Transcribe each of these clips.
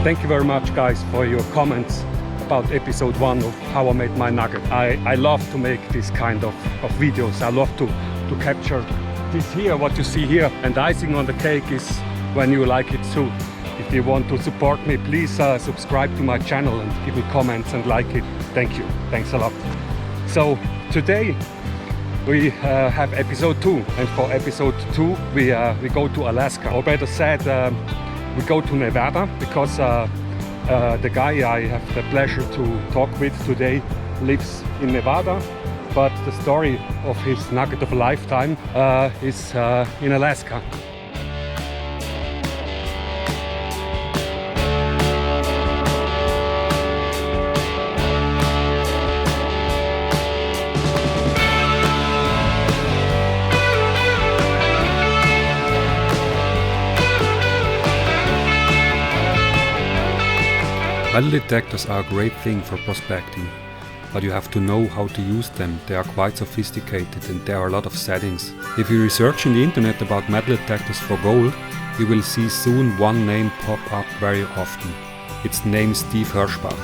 Thank you very much, guys, for your comments about episode 1 of how I made my nugget. I love to make this kind of videos. I love to capture this here, what you see here. And the icing on the cake is when you like it too. If you want to support me, please subscribe to my channel and give me comments and like it. Thank you. Thanks a lot. So today we have episode 2, and for episode 2 we go to Alaska, or better said, we go to Nevada, because the guy I have the pleasure to talk with today lives in Nevada, but the story of his nugget of a lifetime is in Alaska. Metal detectors are a great thing for prospecting, but you have to know how to use them. They are quite sophisticated and there are a lot of settings. If you research in the internet about metal detectors for gold, you will see soon one name pop up very often. Its name is Steve Herschbach.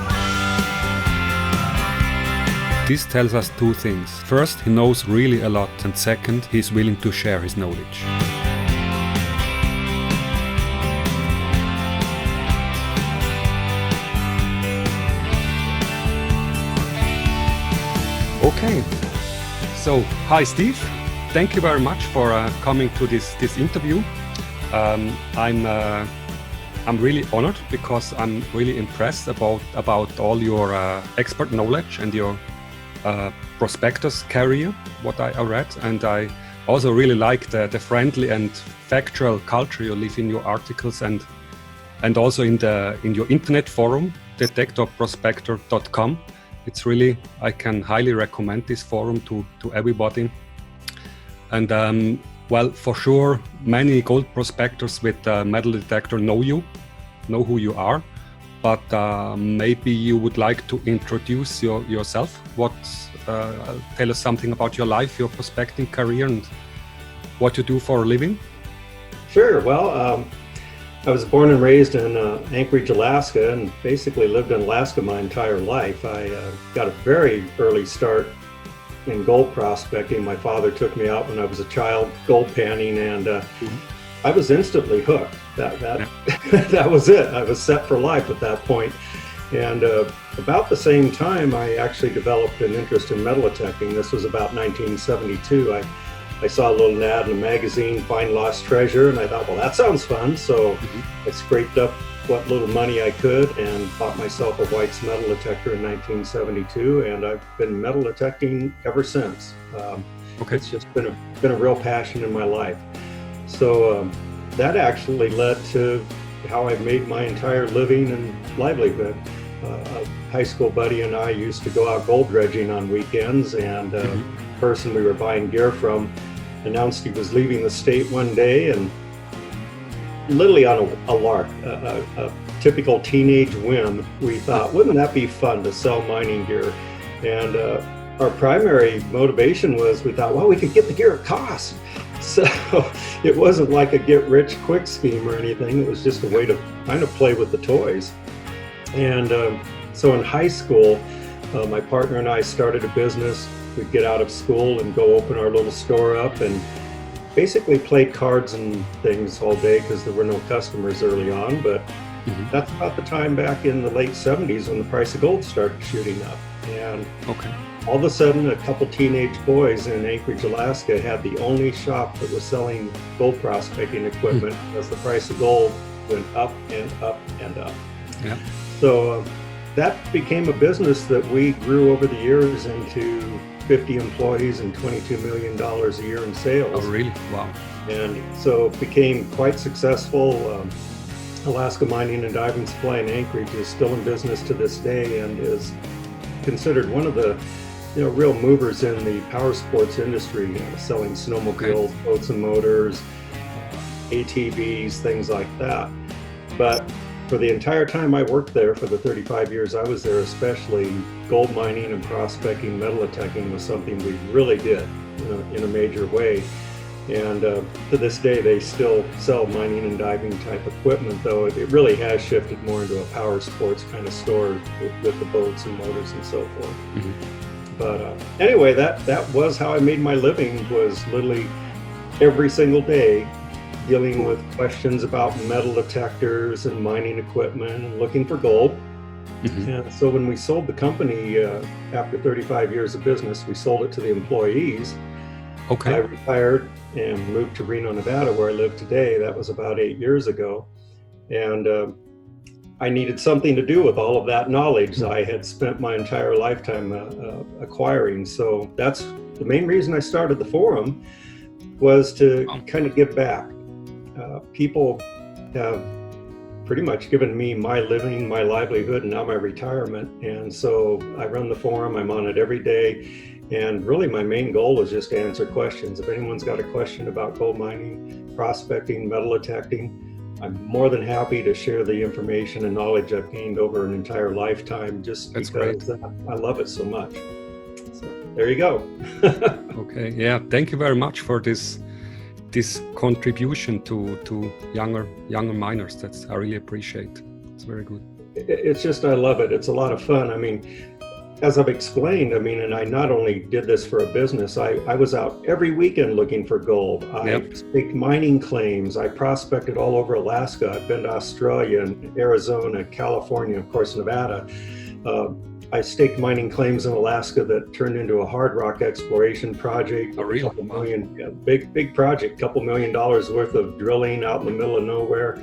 This tells us two things. First, he knows really a lot, and second, he is willing to share his knowledge. Okay, so hi Steve, thank you very much for coming to this interview. I'm really honored because I'm really impressed about all your expert knowledge and your prospectus career, what I read, and I also really like the friendly and factual culture you live in your articles and also in your internet forum, detectorprospector.com. It's really, I can highly recommend this forum to everybody. And well, for sure, many gold prospectors with a metal detector know who you are, but maybe you would like to introduce yourself. Tell us something about your life, your prospecting career, and what you do for a living. Sure. Well, I was born and raised in Anchorage, Alaska, and basically lived in Alaska my entire life. I got a very early start in gold prospecting. My father took me out when I was a child, gold panning, and I was instantly hooked. That was it. I was set for life at that point. And about the same time, I actually developed an interest in metal detecting. This was about 1972. I saw a little ad in a magazine, Find Lost Treasure, and I thought, well, that sounds fun. So I scraped up what little money I could and bought myself a White's metal detector in 1972, and I've been metal detecting ever since. It's just been a real passion in my life. So that actually led to how I made my entire living and livelihood. A high school buddy and I used to go out gold dredging on weekends, and the person we were buying gear from announced he was leaving the state one day, and literally on a lark, a typical teenage whim, we thought, wouldn't that be fun to sell mining gear? And our primary motivation was, we thought, well, we could get the gear at cost. So it wasn't like a get-rich-quick scheme or anything. It was just a way to kind of play with the toys. And so in high school, my partner and I started a business. We'd get out of school and go open our little store up and basically played cards and things all day because there were no customers early on. But that's about the time back in the late 70s when the price of gold started shooting up. And all of a sudden, a couple teenage boys in Anchorage, Alaska had the only shop that was selling gold prospecting equipment as the price of gold went up and up and up. Yeah. So that became a business that we grew over the years into 50 employees and $22 million a year in sales. Oh, really? Wow. And so it became quite successful. Alaska Mining and Diving Supply in Anchorage is still in business to this day and is considered one of the real movers in the power sports industry, selling snowmobiles, boats and motors, ATVs, things like that. But for the entire time I worked there, for the 35 years I was there especially, gold mining and prospecting, metal detecting was something we really did in a major way. And to this day, they still sell mining and diving type equipment, though it really has shifted more into a power sports kind of store with the boats and motors and so forth. But anyway, that was how I made my living, was literally every single day dealing with questions about metal detectors and mining equipment and looking for gold. And so when we sold the company after 35 years of business, we sold it to the employees. Okay. I retired and moved to Reno, Nevada, where I live today. That was about 8 years ago. And I needed something to do with all of that knowledge I had spent my entire lifetime acquiring. So that's the main reason I started the forum, was to kind of give back. People have pretty much given me my living, my livelihood, and now my retirement. And so I run the forum, I'm on it every day. And really my main goal is just to answer questions. If anyone's got a question about gold mining, prospecting, metal detecting, I'm more than happy to share the information and knowledge I've gained over an entire lifetime, just because I love it so much. So there you go. Okay, yeah, thank you very much for this contribution to younger miners. I really appreciate. It's very good. It's just, I love it. It's a lot of fun. I mean, as I've explained, and I not only did this for a business, I was out every weekend looking for gold. I staked mining claims. I prospected all over Alaska. I've been to Australia and Arizona, California, of course, Nevada. I staked mining claims in Alaska that turned into a hard rock exploration project. A real big project, $2 million worth of drilling out in the middle of nowhere.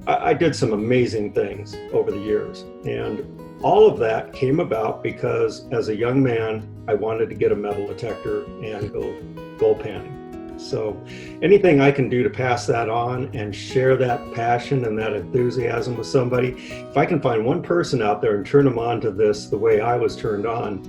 I did some amazing things over the years, and all of that came about because as a young man, I wanted to get a metal detector and go gold panning. So anything I can do to pass that on and share that passion and that enthusiasm with somebody, if I can find one person out there and turn them on to this the way I was turned on,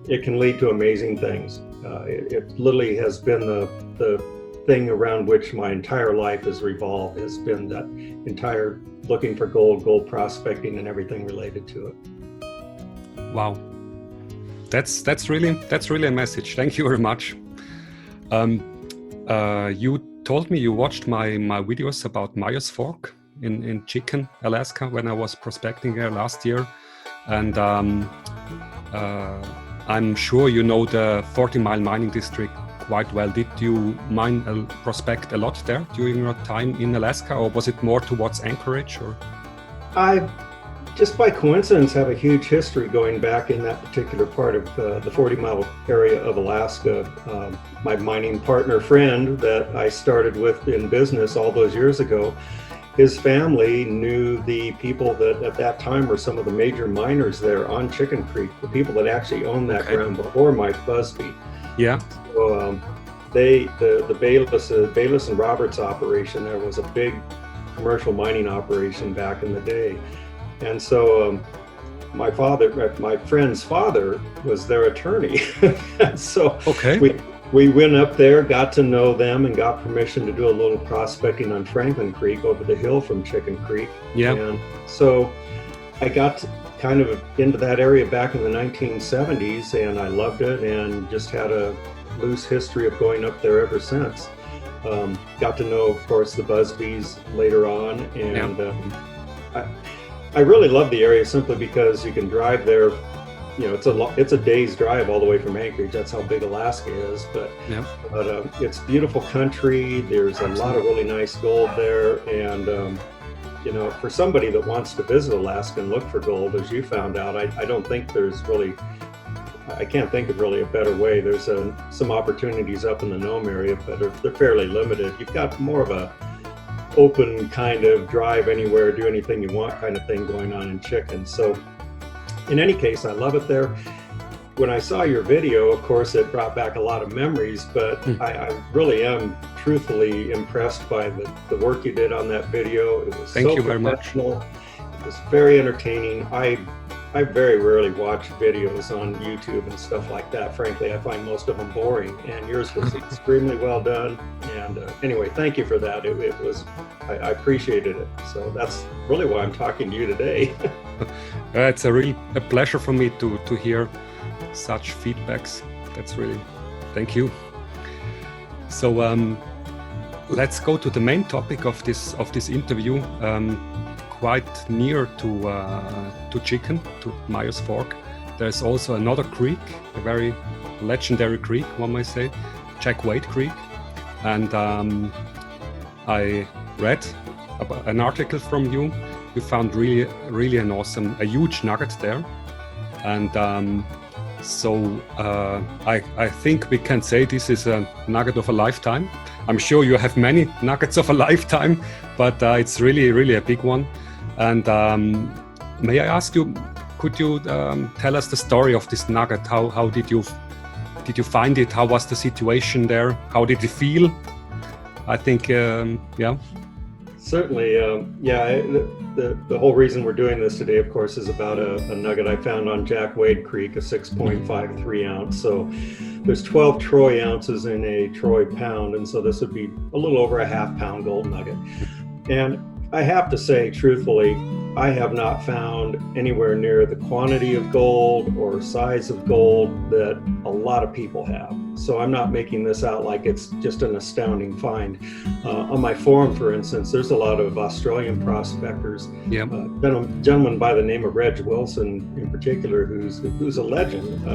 it can lead to amazing things. It literally has been the thing around which my entire life has revolved, has been that entire looking for gold prospecting and everything related to it. Wow, that's really a message. Thank you very much. You told me you watched my videos about Myers Fork in Chicken, Alaska, when I was prospecting there last year, and I'm sure you know the 40-mile mining district quite well. Did you prospect a lot there during your time in Alaska, or was it more towards Anchorage? Or I just by coincidence have a huge history going back in that particular part of the 40-mile area of Alaska. My mining partner friend that I started with in business all those years ago, his family knew the people that at that time were some of the major miners there on Chicken Creek, the people that actually owned that ground before Mike Busby. Yeah. So the Bayless and Roberts operation there was a big commercial mining operation back in the day. And so my friend's father was their attorney. And so we went up there, got to know them, and got permission to do a little prospecting on Franklin Creek over the hill from Chicken Creek. Yeah. And so I got kind of into that area back in the 1970s, and I loved it and just had a loose history of going up there ever since. Got to know, of course, the Busbys later on, and I really love the area simply because you can drive there. You know, it's a day's drive all the way from Anchorage. That's how big Alaska is. But it's beautiful country. There's a lot of really nice gold there, and you know, for somebody that wants to visit Alaska and look for gold, as you found out, I don't think there's really. I can't think of really a better way. There's some opportunities up in the Nome area, but they're fairly limited. You've got more of a open kind of drive anywhere, do anything you want kind of thing going on in Chicken. So in any case, I love it there. When I saw your video, of course, it brought back a lot of memories, but I really am truthfully impressed by the work you did on that video. It was Thank so you very much. professional. It was very entertaining. I very rarely watch videos on YouTube and stuff like that. Frankly, I find most of them boring, and yours was extremely well done. And anyway, thank you for that. I appreciated it. So that's really why I'm talking to you today. It's a pleasure for me to hear such feedbacks. That's really, thank you. So let's go to the main topic of this interview. Quite near to Chicken, to Myers Fork, there's also another creek, a very legendary creek, one might say, Jack Wade Creek. And I read an article from you. You found really a huge nugget there. And so I think we can say this is a nugget of a lifetime. I'm sure you have many nuggets of a lifetime, but it's really a big one. And may I ask you, could you tell us the story of this nugget? How did you find it? How was the situation there? How did you feel? I think, yeah. Certainly, the whole reason we're doing this today, of course, is about a nugget I found on Jack Wade Creek, a 6.53 ounce. So there's 12 troy ounces in a troy pound, and so this would be a little over a half-pound gold nugget. And I have to say, truthfully, I have not found anywhere near the quantity of gold or size of gold that a lot of people have. So I'm not making this out like it's just an astounding find. On my forum, for instance, there's a lot of Australian prospectors. Yeah. A gentleman by the name of Reg Wilson, in particular, who's a legend.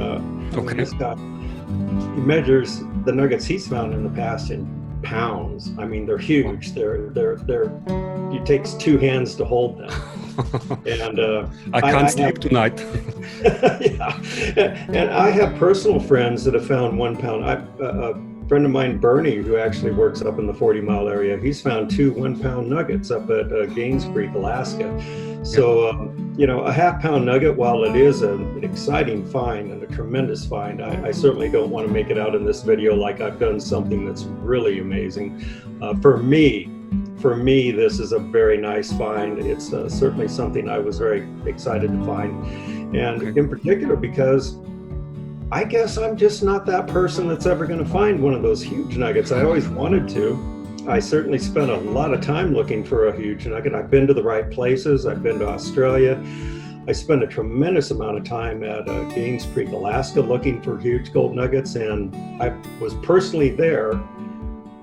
Okay. He measures the nuggets he's found in the past in pounds. I mean, they're huge. It takes two hands to hold them. And I can't sleep tonight. Yeah. And I have personal friends that have found 1 pound. A friend of mine, Bernie, who actually works up in the 40 Mile area, he's found 2 1-pound nuggets up at Gaines Creek, Alaska. So, a half-pound nugget, while it is an exciting find and a tremendous find, I certainly don't want to make it out in this video like I've done something that's really amazing. For me, this is a very nice find. It's certainly something I was very excited to find. And in particular, because I guess I'm just not that person that's ever going to find one of those huge nuggets. I always wanted to. I certainly spent a lot of time looking for a huge nugget. I've been to the right places. I've been to Australia. I spent a tremendous amount of time at Gaines Creek, Alaska, looking for huge gold nuggets. And I was personally there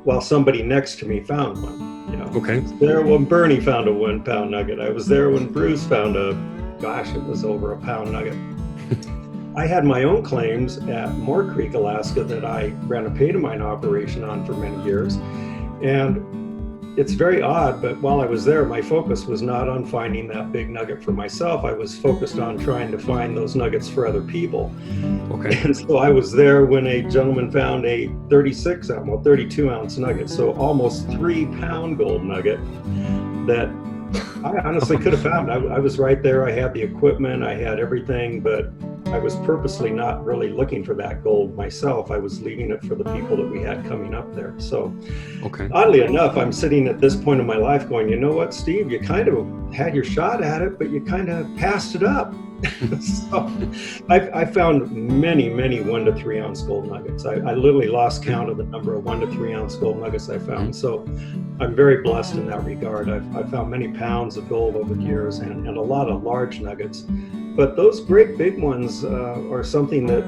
while somebody next to me found one. Okay. I was there when Bernie found a 1-pound nugget. I was there when Bruce found it was over a pound nugget. I had my own claims at Moore Creek, Alaska, that I ran a pay-to-mine operation on for many years. And it's very odd, but while I was there, my focus was not on finding that big nugget for myself. I was focused on trying to find those nuggets for other people. Okay. And so I was there when a gentleman found a 32 ounce nugget, so almost 3-pound gold nugget that I honestly could have found. I was right there. I had the equipment, I had everything, but I was purposely not really looking for that gold myself. I was leaving it for the people that we had coming up there. So oddly enough, I'm sitting at this point in my life going, you know what, Steve, you kind of had your shot at it, but you kind of passed it up. So I found many 1 to 3 ounce gold nuggets. I literally lost count of the number of 1 to 3 ounce gold nuggets I found. So I'm very blessed in that regard. I've found many pounds of gold over the years and a lot of large nuggets. But those great big ones are something that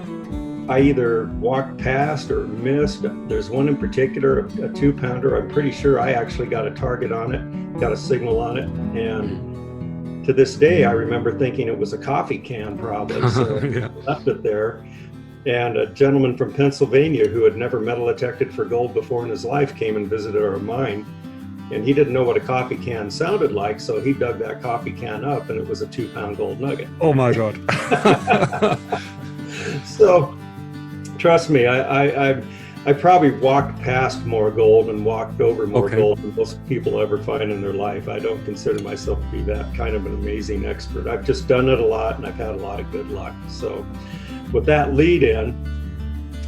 I either walked past or missed. There's one in particular, a 2-pounder. I'm pretty sure I actually got a target on it, got a signal on it. And to this day, I remember thinking it was a coffee can probably. So I left it there. And a gentleman from Pennsylvania who had never metal detected for gold before in his life came and visited our mine. And he didn't know what a coffee can sounded like, so he dug that coffee can up, and it was a 2-pound gold nugget. Oh my God. So, trust me, I probably walked past more gold and walked over more gold than most people ever find in their life. I don't consider myself to be that kind of an amazing expert. I've just done it a lot, and I've had a lot of good luck. So, with that lead in,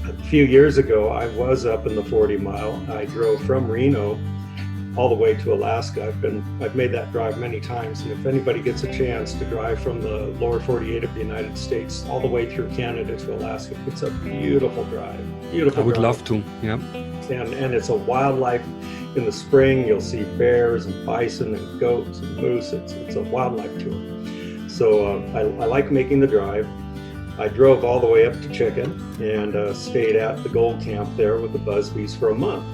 a few years ago, I was up in the 40 Mile. I drove from Reno all the way to Alaska. I've made that drive many times, and if anybody gets a chance to drive from the lower 48 of the United States all the way through Canada to Alaska, it's a beautiful drive. Beautiful. I would drive. love to. Yeah. And it's a wildlife. In the spring, you'll see bears and bison and goats and moose. It's a wildlife tour. So I like making the drive. I drove all the way up to Chicken and stayed at the gold camp there with the Busbys for a month.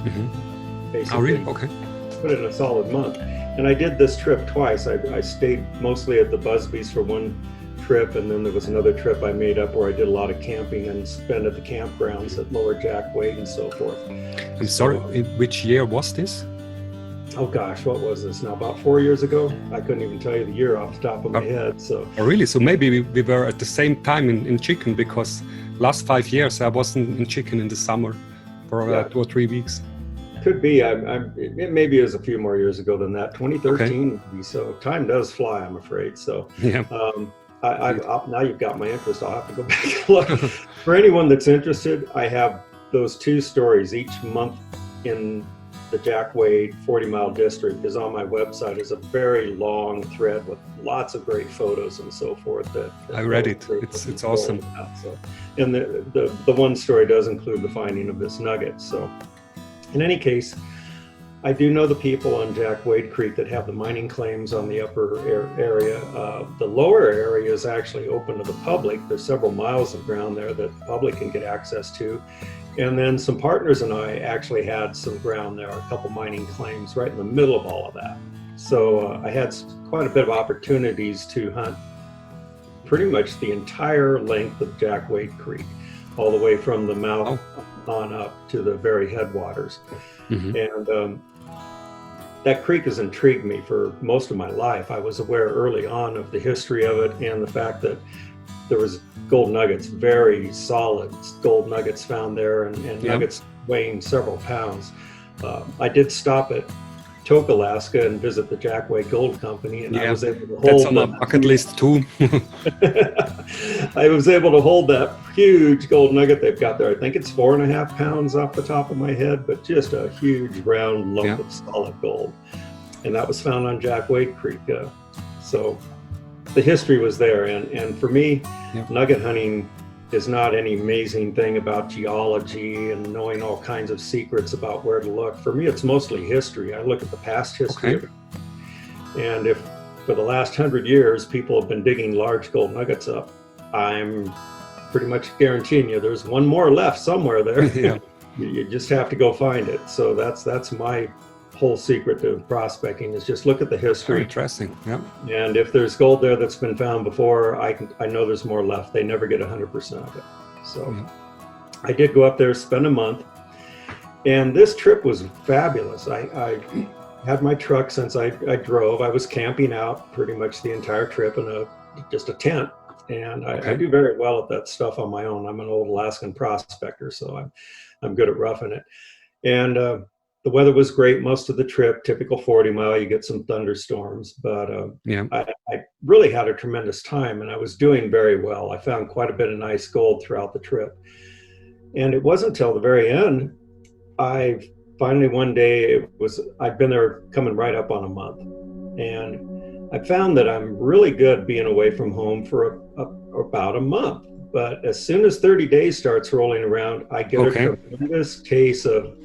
Basically, Oh, really? Okay. put in a solid month. And I did this trip twice. I stayed mostly at the Busbys for one trip, and then there was another trip I made up where I did a lot of camping and spent at the campgrounds at Lower Jack Wade and so forth. I'm sorry, in which year was this? Oh gosh, what was this now? About 4 years ago? I couldn't even tell you the year off the top of my head. So. Oh, really? So maybe we were at the same time in Chicken, because last 5 years I was in Chicken in the summer for 2 or 3 weeks. Could be. It maybe is a few more years ago than that. 2013. Okay. So time does fly, I'm afraid. So yeah. Now you've got my interest. I'll have to go back and look. For anyone that's interested, I have those 2 stories each month in the Jack Wade 40-mile district is on my website. It's a very long thread with lots of great photos and so forth. I read it. It's awesome. So, and the one story does include the finding of this nugget. So in any case, I do know the people on Jack Wade Creek that have the mining claims on the upper area. The lower area is actually open to the public. There's several miles of ground there that the public can get access to. And then some partners and I actually had some ground there, a couple mining claims right in the middle of all of that. So I had quite a bit of opportunities to hunt pretty much the entire length of Jack Wade Creek, all the way from the mouth on up to the very headwaters. And that creek has intrigued me for most of my life. I was aware early on of the history of it and the fact that there was gold nuggets, very solid gold nuggets found there, and nuggets weighing several pounds. I did stop at Tok, Alaska and visit the Jack Wade Gold Company, and I was able to hold that's on my bucket list too. I was able to hold that huge gold nugget they've got there. I think it's 4.5 pounds off the top of my head, but just a huge round lump of solid gold. And that was found on Jack Wade Creek. So the history was there. And for me, nugget hunting is not any amazing thing about geology and knowing all kinds of secrets about where to look. For me, it's mostly history. I look at the past history of it. And if for the last 100 years, people have been digging large gold nuggets up, I'm pretty much guaranteeing you there's one more left somewhere there. You just have to go find it. So that's my whole secret of prospecting, is just look at the history. Very interesting. And if there's gold there that's been found before, I know there's more left. They never get 100% of it. So I did go up there, spend a month, and this trip was fabulous. I had my truck since I drove. I was camping out pretty much the entire trip in just a tent. And I do very well at that stuff on my own. I'm an old Alaskan prospector, so I'm good at roughing it. And the weather was great most of the trip. Typical 40-mile, you get some thunderstorms, but I really had a tremendous time, and I was doing very well. I found quite a bit of nice gold throughout the trip. And it wasn't until the very end, I finally one day, I'd been there coming right up on a month. And I found that I'm really good being away from home for about a month. But as soon as 30 days starts rolling around, I get a tremendous case of,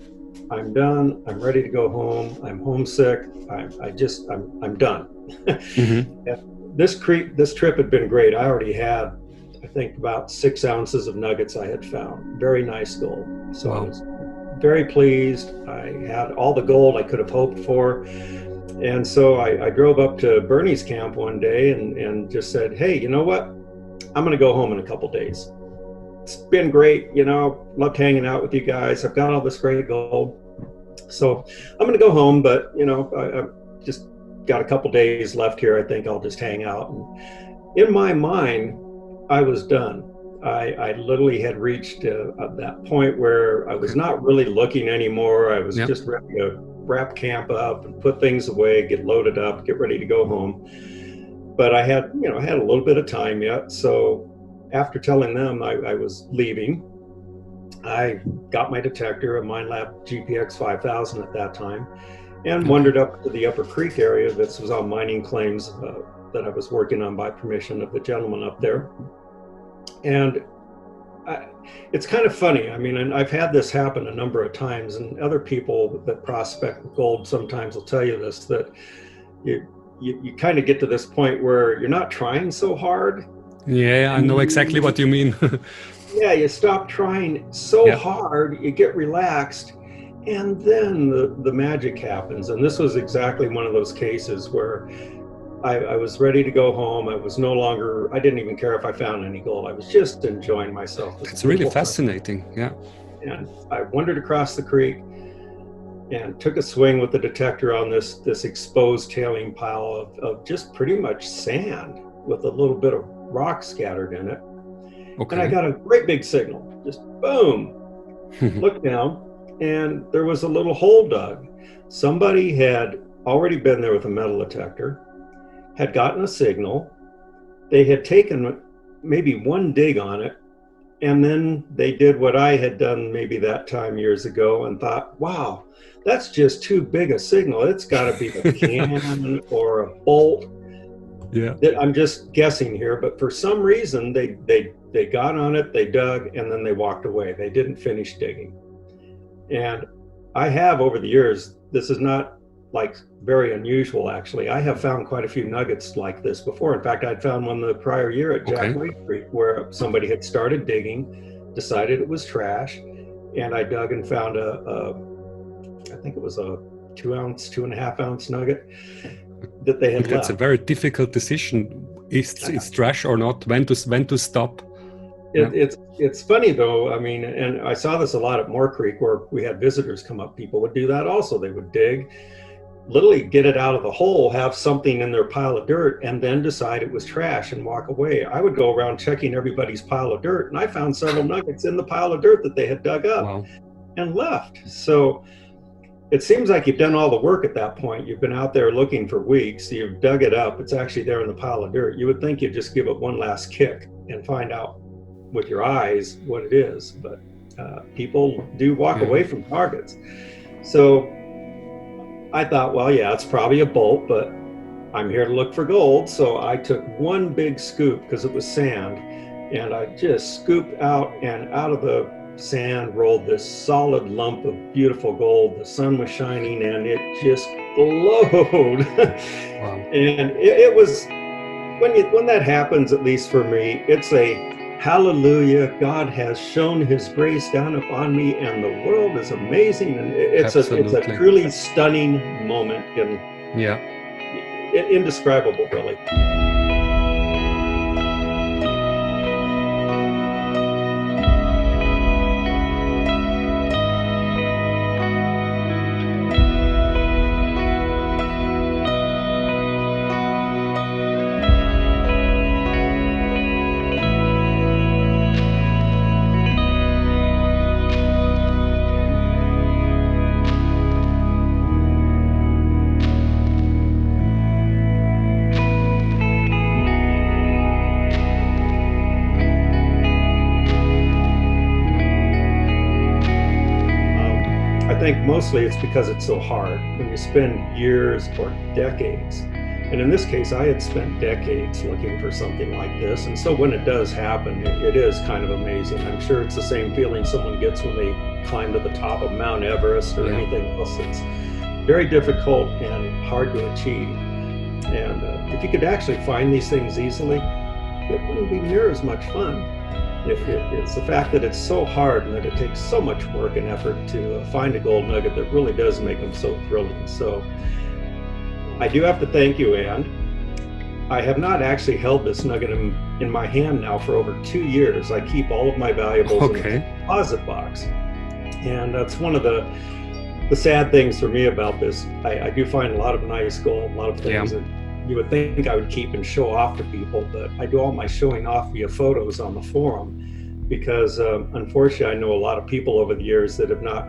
I'm done, I'm ready to go home, I'm homesick, I'm done. This trip had been great. I already had, I think, about 6 ounces of nuggets I had found. Very nice gold. So I was very pleased. I had all the gold I could have hoped for. And so I drove up to Bernie's camp one day and just said, hey, you know what? I'm going to go home in a couple days. It's been great, loved hanging out with you guys. I've got all this great gold. So I'm going to go home, but, I've just got a couple days left here. I think I'll just hang out. And in my mind, I was done. I literally had reached that point where I was not really looking anymore. I was just ready to wrap camp up and put things away, get loaded up, get ready to go home. But I had a little bit of time yet. So after telling them I was leaving, I got my detector, a Minelab GPX 5000 at that time, and wandered up to the Upper Creek area. This was on mining claims that I was working on by permission of the gentleman up there. And it's kind of funny. I mean, and I've had this happen a number of times, and other people that prospect gold sometimes will tell you this, that you kind of get to this point where you're not trying so hard. Yeah, I know exactly what you mean. Yeah, you stop trying so Yeah. hard, you get relaxed, and then the magic happens. And this was exactly one of those cases where I was ready to go home. I didn't even care if I found any gold. I was just enjoying myself. It was It's a really beautiful fascinating. Yeah. thing. And I wandered across the creek and took a swing with the detector on this exposed tailing pile of just pretty much sand with a little bit of rock scattered in it. And I Okay. got a great big signal, just boom. Looked down, and there was a little hole dug. Somebody had already been there with a metal detector, had gotten a signal. They had taken maybe one dig on it, and then they did what I had done maybe that time years ago and thought, wow, that's just too big a signal. It's got to be a can or a bolt. Yeah. I'm just guessing here, but for some reason they got on it, they dug, and then they walked away. They didn't finish digging. And I have over the years, this is not like very unusual actually. I have found quite a few nuggets like this before. In fact, I'd found one the prior year at Jack Okay. White Creek where somebody had started digging, decided it was trash, and I dug and found I think it was a 2.5 ounce nugget that they had That's a left. very difficult decision. Is trash or not? When to stop? Yeah. It's funny though. I mean, and I saw this a lot at Moore Creek where we had visitors come up. People would do that also. They would dig, literally get it out of the hole, have something in their pile of dirt, and then decide it was trash and walk away. I would go around checking everybody's pile of dirt, and I found several nuggets in the pile of dirt that they had dug up Wow. and left. So it seems like you've done all the work at that point. You've been out there looking for weeks. You've dug it up. It's actually there in the pile of dirt. You would think you'd just give it one last kick and find out with your eyes what it is. But people do walk away from targets. So I thought, well, yeah, it's probably a bolt, but I'm here to look for gold. So I took one big scoop because it was sand, and I just scooped out, and out of the sand rolled this solid lump of beautiful gold. The sun was shining and it just glowed. Wow. And it was, when that happens, at least for me, it's a hallelujah. God has shown his grace down upon me, and the world is amazing. And it's a truly stunning moment, and indescribable, really. I think mostly it's because it's so hard. When you spend years or decades, and in this case, I had spent decades looking for something like this. And so when it does happen, it is kind of amazing. I'm sure it's the same feeling someone gets when they climb to the top of Mount Everest or anything else that's very difficult and hard to achieve. And if you could actually find these things easily, it wouldn't be near as much fun. It's the fact that it's so hard and that it takes so much work and effort to find a gold nugget that really does make them so thrilling. So I do have to thank you, and I have not actually held this nugget in my hand now for over 2 years. I keep all of my valuables in a deposit box. And that's one of the sad things for me about this. I do find a lot of nice gold, a lot of things that you would think I would keep and show off to people, but I do all my showing off via photos on the forum because unfortunately I know a lot of people over the years that have not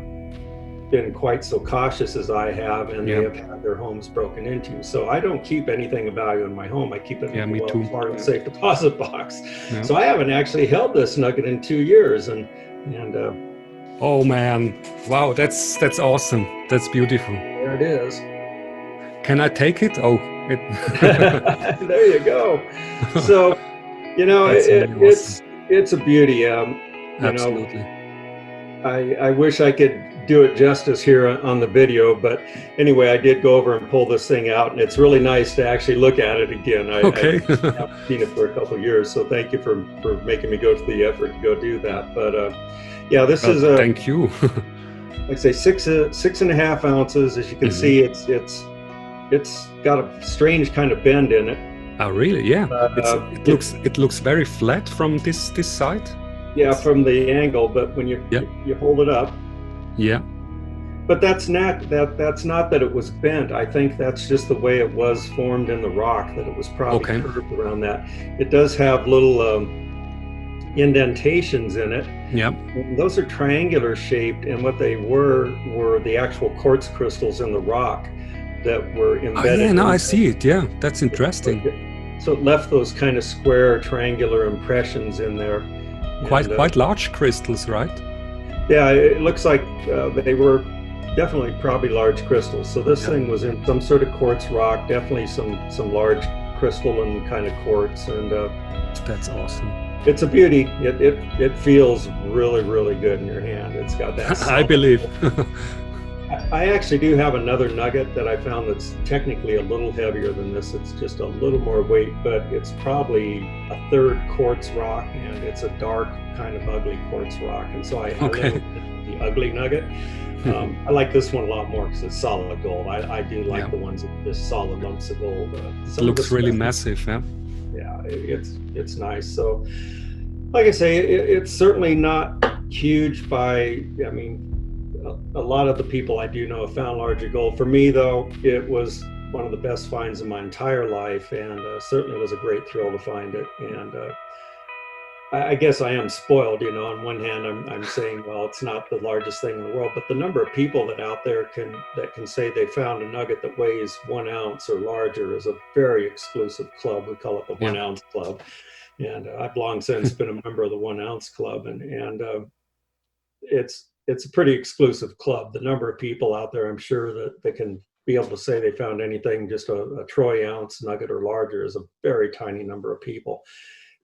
been quite so cautious as I have, and they have had their homes broken into. So I don't keep anything of value in my home. I keep it in a well-guarded and safe deposit box. So I haven't actually held this nugget in 2 years, and oh man, wow, that's awesome. That's beautiful. There it is. Can I take it? Oh, there you go. So, you know, it's a beauty. Absolutely. I wish I could do it justice here on the video, but anyway, I did go over and pull this thing out, and it's really nice to actually look at it again. I Okay. haven't seen it for a couple of years, so thank you for making me go to the effort to go do that. But yeah, this Well, is a, thank you. like I say, 6.5 ounces. As you can see, it's got a strange kind of bend in it. Oh, really? Yeah. It looks very flat from this side. Yeah, from the angle, but when you hold it up. Yeah. But that's not that it was bent. I think that's just the way it was formed in the rock, that it was probably curved around that. It does have little indentations in it. Yeah. Those are triangular shaped, and what they were the actual quartz crystals in the rock that were embedded. Oh, yeah, no, I see it. Yeah, that's interesting. So it left those kind of square triangular impressions in there. Quite large crystals, right? Yeah, it looks like they were definitely probably large crystals. So this thing was in some sort of quartz rock, definitely some large crystalline kind of quartz, and that's awesome. It's a beauty. It feels really, really good in your hand. It's got that. I believe. I actually do have another nugget that I found that's technically a little heavier than this. It's just a little more weight, but it's probably a third quartz rock, and it's a dark kind of ugly quartz rock. And so I went with the ugly nugget. I like this one a lot more because it's solid gold. I do like the ones with just solid lumps of gold. It looks really massive, yeah. Yeah, it's nice. So, like I say, it's certainly not huge by. I mean, a lot of the people I do know have found larger gold. For me, though, it was one of the best finds of my entire life, and certainly was a great thrill to find it. And I guess I am spoiled, you know. On one hand, I'm saying, well, it's not the largest thing in the world, but the number of people that out there can say they found a nugget that weighs 1 ounce or larger is a very exclusive club. We call it the 1 ounce club, and I've long since been a member of the 1 ounce club, and it's a pretty exclusive club. The number of people out there, I'm sure, that they can be able to say they found anything just a troy ounce nugget or larger is a very tiny number of people.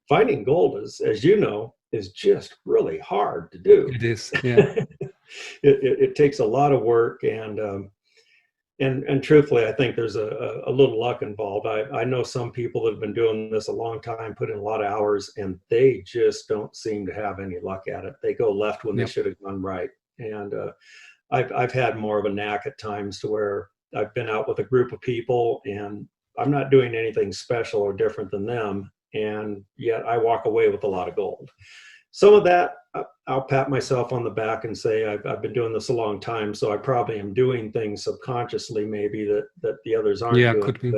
Finding gold, as you know, is just really hard to do. It is, yeah. It takes a lot of work, and truthfully, I think there's a little luck involved. I know some people that have been doing this a long time, put in a lot of hours, and they just don't seem to have any luck at it. They go left when they should have gone right. And I've had more of a knack at times to where I've been out with a group of people, and I'm not doing anything special or different than them, and yet I walk away with a lot of gold. Some of that, I'll pat myself on the back and say I've been doing this a long time, so I probably am doing things subconsciously maybe that the others aren't doing. Could be.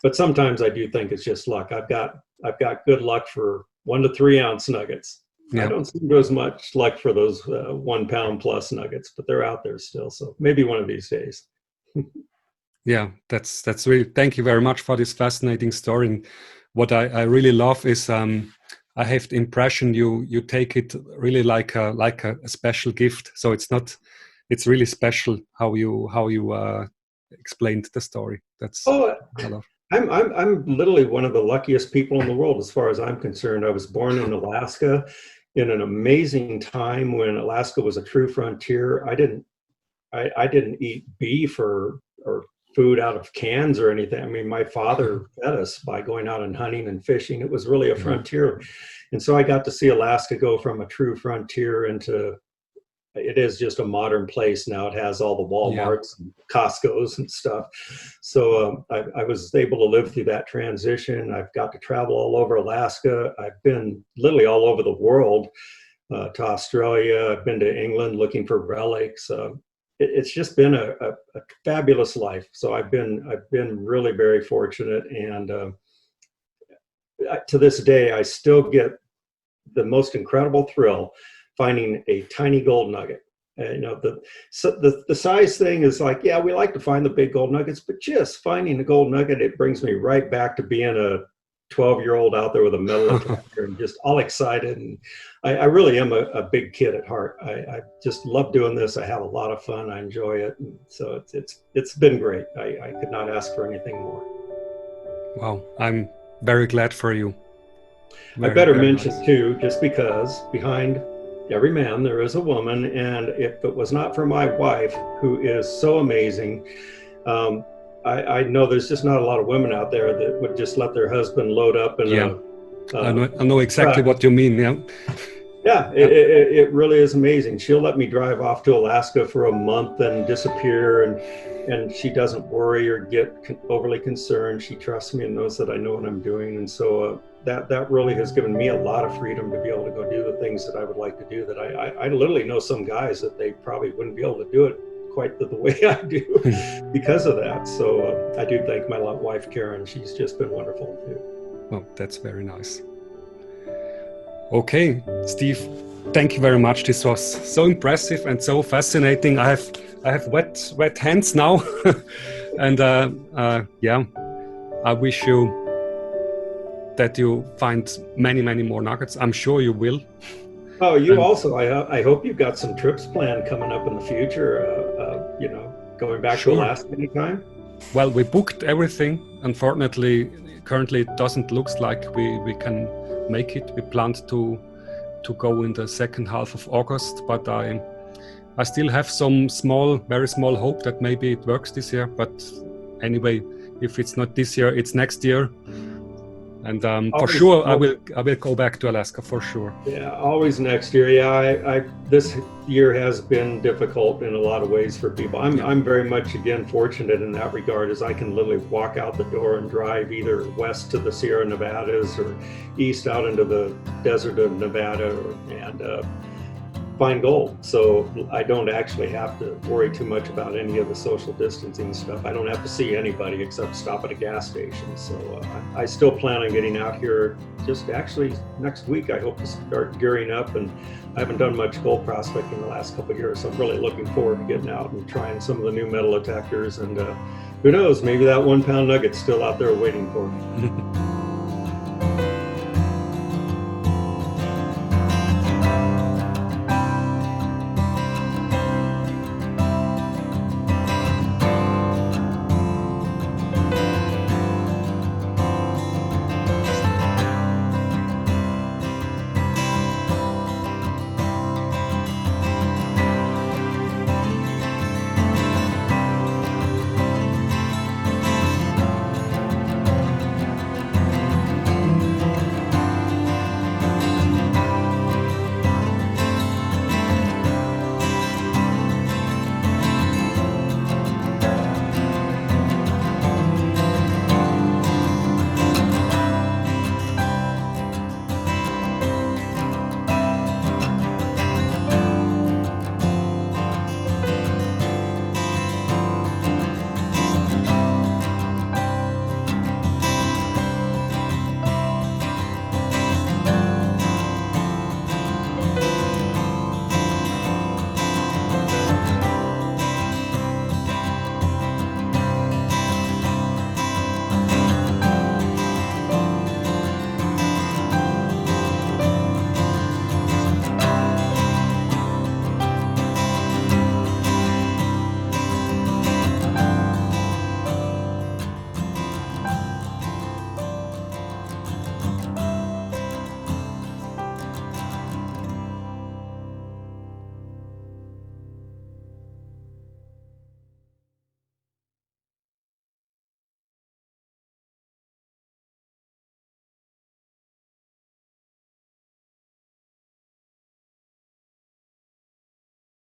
But sometimes I do think it's just luck. I've got good luck for 1 to 3 ounce nuggets. I don't seem to as much luck for those 1 pound plus nuggets, but they're out there still. So maybe one of these days. Yeah, that's really, thank you very much for this fascinating story. And what I really love is I have the impression you take it really like a special gift. So it's really special how you explained the story. That's I love. I'm literally one of the luckiest people in the world as far as I'm concerned. I was born in Alaska in an amazing time when Alaska was a true frontier. I didn't eat beef or food out of cans or anything. I mean, my father fed us by going out and hunting and fishing. It was really a frontier. And so I got to see Alaska go from a true frontier into, it is just a modern place now. It has all the Walmarts and Costco's and stuff. So I was able to live through that transition. I've got to travel all over Alaska. I've been literally all over the world, to Australia. I've been to England looking for relics. It's just been a fabulous life. So I've been really very fortunate, and to this day, I still get the most incredible thrill finding a tiny gold nugget. You know, the size thing is like, yeah, we like to find the big gold nuggets, but just finding a gold nugget, it brings me right back to being a 12-year-old out there with a metal detector and just all excited. And I really am a big kid at heart. I just love doing this. I have a lot of fun. I enjoy it. And so it's been great. I could not ask for anything more. Wow, I'm very glad for you. I better mention too, just because behind every man there is a woman, and if it was not for my wife, who is so amazing, I know there's just not a lot of women out there that would just let their husband load up in I know exactly what you mean. It really is amazing. She'll let me drive off to Alaska for a month and disappear, and she doesn't worry or get overly concerned. She trusts me and knows that I know what I'm doing, and so that really has given me a lot of freedom to be able to go do the things that I would like to do. That I literally know some guys that they probably wouldn't be able to do it quite the way I do because of that. So I do thank my wife Karen. She's just been wonderful too. Well, that's very nice. Okay, Steve, thank you very much. This was so impressive and so fascinating. I have wet hands now, and I wish you that you find many more nuggets. I'm sure you will. Oh, you also. I hope you've got some trips planned coming up in the future. Going back to Alaska anytime. Well, we booked everything. Unfortunately, currently it doesn't look like we can make it. We planned to go in the second half of August, but I still have some very small hope that maybe it works this year. But anyway, if it's not this year, it's next year. And for sure, I will go back to Alaska for sure. Yeah, always next year. Yeah, this year has been difficult in a lot of ways for people. I'm very much again fortunate in that regard, as I can literally walk out the door and drive either west to the Sierra Nevadas or east out into the desert of Nevada and find gold. So I don't actually have to worry too much about any of the social distancing stuff. I don't have to see anybody except stop at a gas station. So I still plan on getting out here just actually next week. I hope to start gearing up, and I haven't done much gold prospecting in the last couple of years. So I'm really looking forward to getting out and trying some of the new metal detectors. And who knows, maybe that 1 pound nugget's still out there waiting for me.